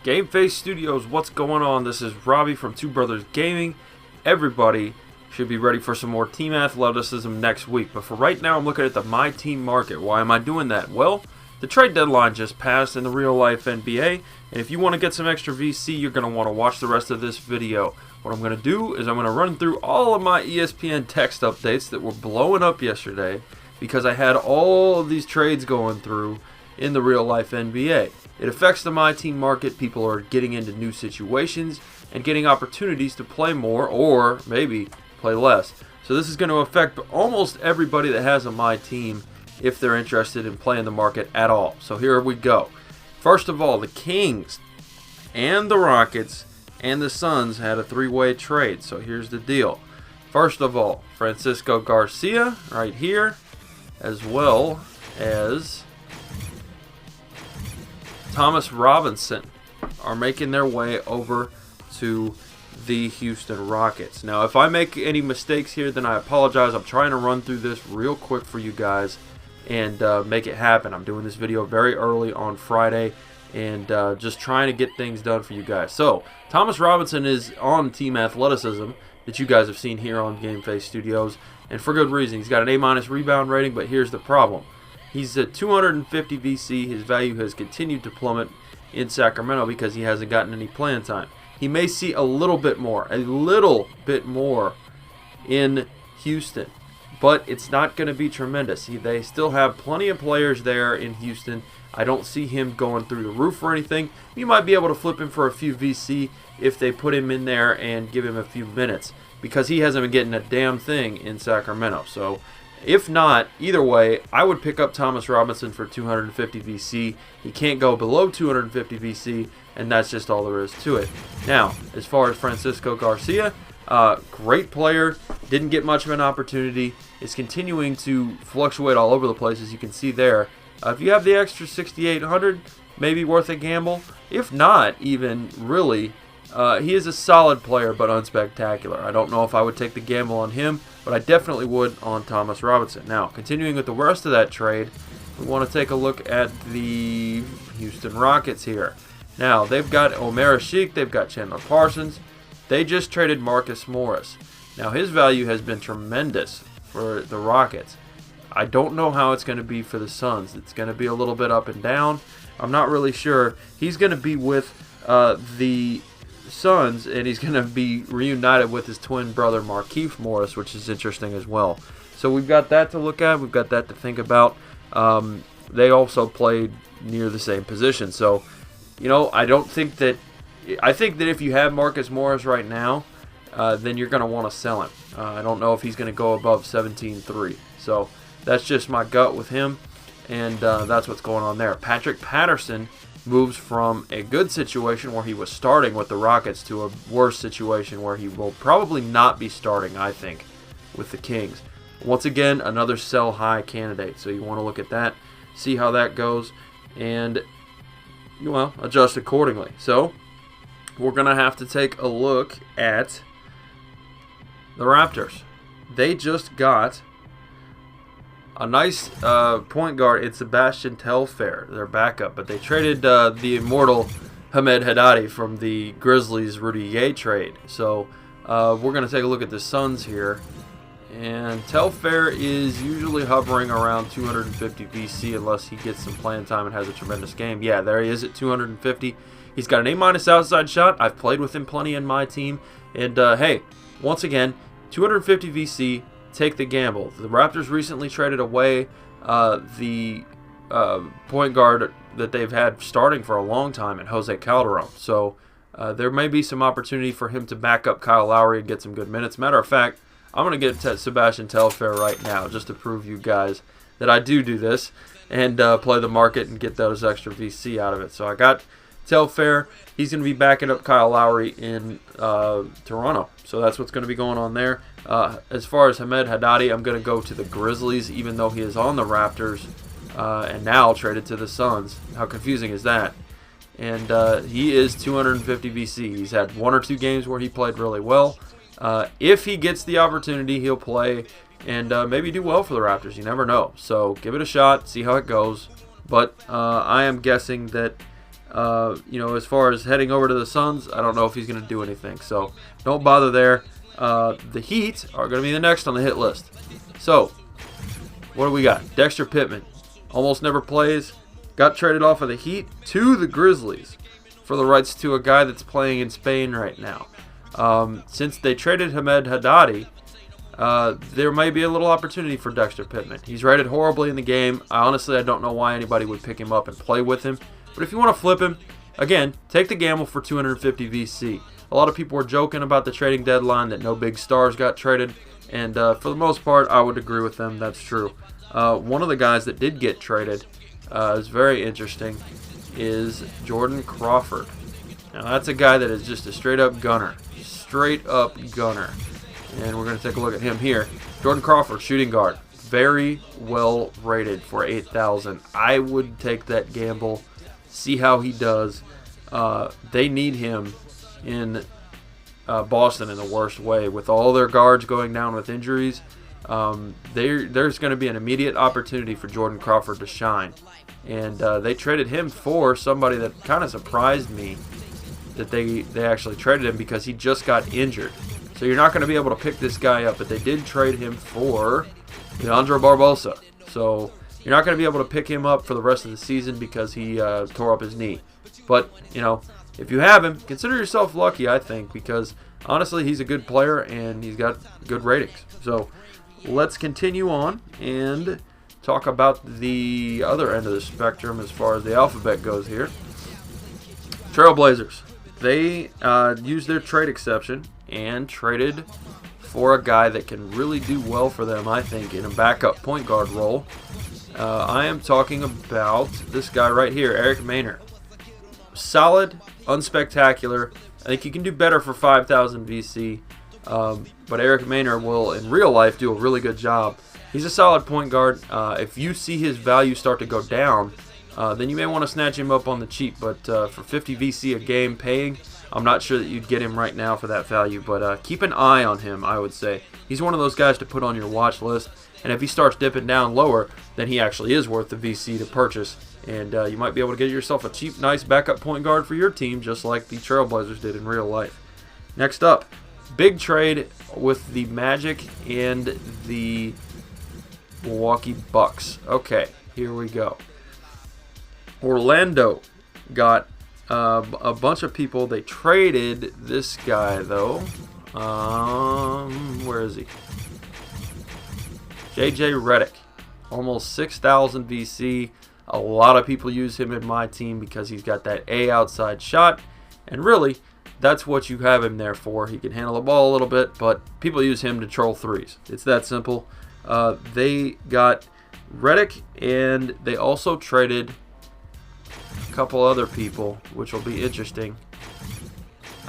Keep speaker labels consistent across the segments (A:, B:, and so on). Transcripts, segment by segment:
A: GameFaceStudios, what's going on? This is Robbie from TwoBrothersGaming. Everybody should be ready for some more team athleticism next week. But for right now, I'm looking at the MyTEAM market. Why am I doing that? Well, the trade deadline just passed in the real-life NBA. And if you want to get some extra VC, you're going to want to watch the rest of this video. What I'm going to do is I'm going to run through all of my ESPN text updates that were blowing up yesterday because I had all of these trades going through in the real-life NBA. It affects the MyTEAM market. People are getting into new situations and getting opportunities to play more or maybe play less. So this is going to affect almost everybody that has a MyTEAM if they're interested in playing the market at all. So here we go. First of all, the Kings and the Rockets and the Suns had a three-way trade. So here's the deal. First of all, Francisco Garcia right here, as well as Thomas Robinson are making their way over to the Houston Rockets. Now, if I make any mistakes here, then I apologize. I'm trying to run through this real quick for you guys and make it happen. I'm doing this video very early on Friday and just trying to get things done for you guys. So, Thomas Robinson is on Team Athleticism that you guys have seen here on GameFaceStudios, and for good reason. He's got an A- rebound rating, but here's the problem. He's at 250 VC. His value has continued to plummet in Sacramento because he hasn't gotten any playing time. He may see a little bit more in Houston, but it's not going to be tremendous. They still have plenty of players there in Houston. I don't see him going through the roof or anything. You might be able to flip him for a few VC if they put him in there and give him a few minutes because he hasn't been getting a damn thing in Sacramento. So if not, either way, I would pick up Thomas Robinson for 250 VC. He can't go below 250 VC, and that's just all there is to it. Now, as far as Francisco Garcia, great player, didn't get much of an opportunity. Is continuing to fluctuate all over the place, as you can see there. If you have the extra 6,800, maybe worth a gamble. If not, even really, he is a solid player, but unspectacular. I don't know if I would take the gamble on him, but I definitely would on Thomas Robinson. Now, continuing with the rest of that trade, we want to take a look at the Houston Rockets here. Now, they've got Omer Asik, they've got Chandler Parsons. They just traded Marcus Morris. Now, his value has been tremendous for the Rockets. I don't know how it's going to be for the Suns. It's going to be a little bit up and down. I'm not really sure. He's going to be with the Suns, and he's going to be reunited with his twin brother Markieff Morris, which is interesting as well. So we've got that to look at. We've got that to think about. They also played near the same position. So, you know, I think that if you have Marcus Morris right now, then you're going to want to sell him. I don't know if he's going to go above 17.3. So that's just my gut with him, and that's what's going on there. Patrick Patterson moves from a good situation where he was starting with the Rockets to a worse situation where he will probably not be starting, I think, with the Kings. Once again, another sell high candidate, so you want to look at that, see how that goes, and, well, adjust accordingly. So we're going to have to take a look at the Raptors. They just got a nice point guard in Sebastian Telfair, their backup, but they traded the immortal Hamed Haddadi from the Grizzlies Rudy Gay trade. So we're going to take a look at the Suns here, and Telfair is usually hovering around 250 VC unless he gets some playing time and has a tremendous game. Yeah, there he is at 250. He's got an A- outside shot. I've played with him plenty in my team, and hey, once again, 250 VC. Take the gamble. The Raptors recently traded away the point guard that they've had starting for a long time in Jose Calderon. So there may be some opportunity for him to back up Kyle Lowry and get some good minutes. Matter of fact, I'm going to get Sebastian Telfair right now just to prove you guys that I do this and play the market and get those extra VC out of it. So I got Telfair. He's going to be backing up Kyle Lowry in Toronto. So that's what's going to be going on there. As far as Hamed Haddadi, I'm going to go to the Grizzlies, even though he is on the Raptors and now traded to the Suns. How confusing is that? And he is 250 VC. He's had one or two games where he played really well. If he gets the opportunity, he'll play and maybe do well for the Raptors. You never know. So give it a shot, see how it goes. But I am guessing that You know, as far as heading over to the Suns, I don't know if he's going to do anything. So don't bother there. The Heat are going to be the next on the hit list. So what do we got? Dexter Pittman. Almost never plays. Got traded off of the Heat to the Grizzlies for the rights to a guy that's playing in Spain right now. Since they traded Hamed Haddadi, there may be a little opportunity for Dexter Pittman. He's rated horribly in the game. Honestly, I don't know why anybody would pick him up and play with him. But if you want to flip him, again, take the gamble for 250 VC. A lot of people were joking about the trading deadline that no big stars got traded. And for the most part, I would agree with them. That's true. One of the guys that did get traded is very interesting, is Jordan Crawford. Now that's a guy that is just a straight up gunner. Straight up gunner. And we're going to take a look at him here. Jordan Crawford, shooting guard. Very well rated for 8,000. I would take that gamble. See how he does. They need him in Boston in the worst way. With all their guards going down with injuries, there's going to be an immediate opportunity for Jordan Crawford to shine. And they traded him for somebody that kind of surprised me that they actually traded him, because he just got injured. So you're not going to be able to pick this guy up, but they did trade him for Leandro Barbosa. So you're not going to be able to pick him up for the rest of the season because he tore up his knee. But, you know, if you have him, consider yourself lucky, I think, because honestly, he's a good player and he's got good ratings. So let's continue on and talk about the other end of the spectrum as far as the alphabet goes here. Trailblazers. They used their trade exception and traded for a guy that can really do well for them, I think, in a backup point guard role. I am talking about this guy right here, Eric Maynor. Solid, unspectacular. I think you can do better for 5,000 VC, but Eric Maynor will, in real life, do a really good job. He's a solid point guard. If you see his value start to go down, then you may want to snatch him up on the cheap. But for 50 VC a game paying, I'm not sure that you'd get him right now for that value. But keep an eye on him, I would say. He's one of those guys to put on your watch list. And if he starts dipping down lower, then he actually is worth the VC to purchase. And you might be able to get yourself a cheap, nice backup point guard for your team, just like the Trailblazers did in real life. Next up, big trade with the Magic and the Milwaukee Bucks. Okay, here we go. Orlando got a bunch of people. They traded this guy, though. Where is he? JJ Redick. Almost 6,000 VC. A lot of people use him in my team because he's got that A outside shot. And really, that's what you have him there for. He can handle the ball a little bit, but people use him to troll threes. It's that simple. They got Redick, and they also traded a couple other people, which will be interesting.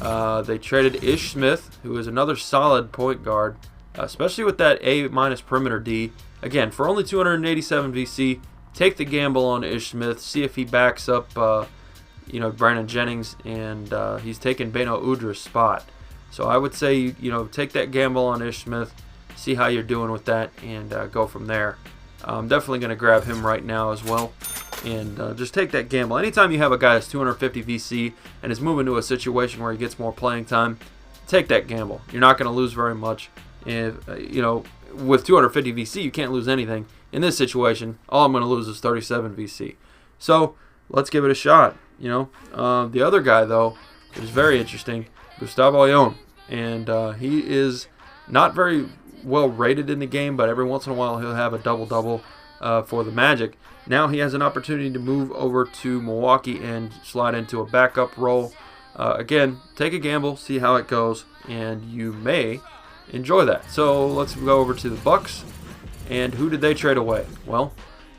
A: They traded Ish Smith, who is another solid point guard, especially with that A- perimeter D. Again, for only 287 VC, take the gamble on Ish Smith. See if he backs up, Brandon Jennings, and he's taking Beno Udra's spot. So I would say, take that gamble on Ish Smith. See how you're doing with that, and go from there. I'm definitely going to grab him right now as well, and just take that gamble. Anytime you have a guy that's 250 VC and is moving to a situation where he gets more playing time, take that gamble. You're not going to lose very much. If, with 250 VC, you can't lose anything. In this situation, all I'm going to lose is 37 VC. So let's give it a shot. The other guy, though, is very interesting, Gustavo Ayón, and he is not very well rated in the game, but every once in a while he'll have a double-double for the Magic. Now he has an opportunity to move over to Milwaukee and slide into a backup role. Again, take a gamble, see how it goes, and you may enjoy that. So let's go over to the Bucks. And who did they trade away? Well,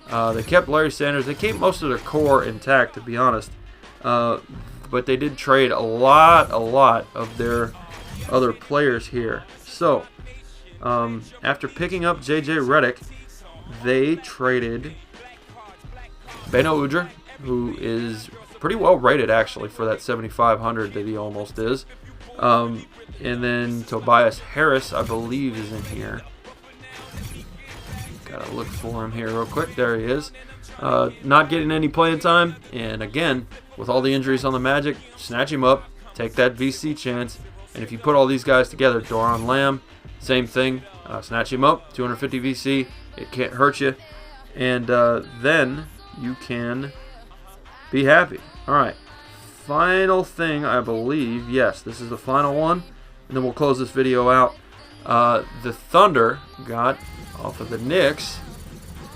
A: they kept Larry Sanders. They kept most of their core intact, to be honest. But they did trade a lot of their other players here. So after picking up JJ Redick, they traded Beno Udrih, who is pretty well rated actually for that 7,500 that he almost is. And then Tobias Harris, I believe, is in here. Gotta look for him here real quick. There he is. Not getting any playing time. And again, with all the injuries on the Magic, snatch him up, take that VC chance. And if you put all these guys together, Doron Lamb, same thing, snatch him up, 250 VC, it can't hurt you. And then you can be happy. All right, final thing, I believe. Yes, this is the final one. And then we'll close this video out. The Thunder got off of the Knicks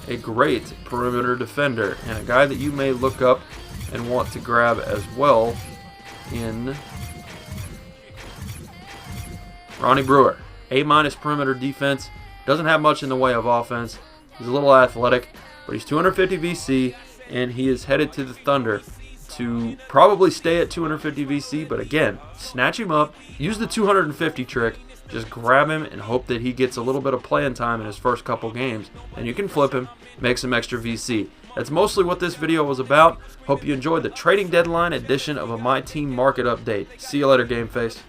A: a great perimeter defender and a guy that you may look up and want to grab as well in Ronnie Brewer. A- perimeter defense. Doesn't have much in the way of offense. He's a little athletic, but he's 250 VC, and he is headed to the Thunder to probably stay at 250 VC, but again, snatch him up, use the 250 trick, just grab him and hope that he gets a little bit of playing time in his first couple games, and you can flip him, make some extra VC. That's mostly what this video was about. Hope you enjoyed the trading deadline edition of a MyTEAM market update. See you later, GameFace.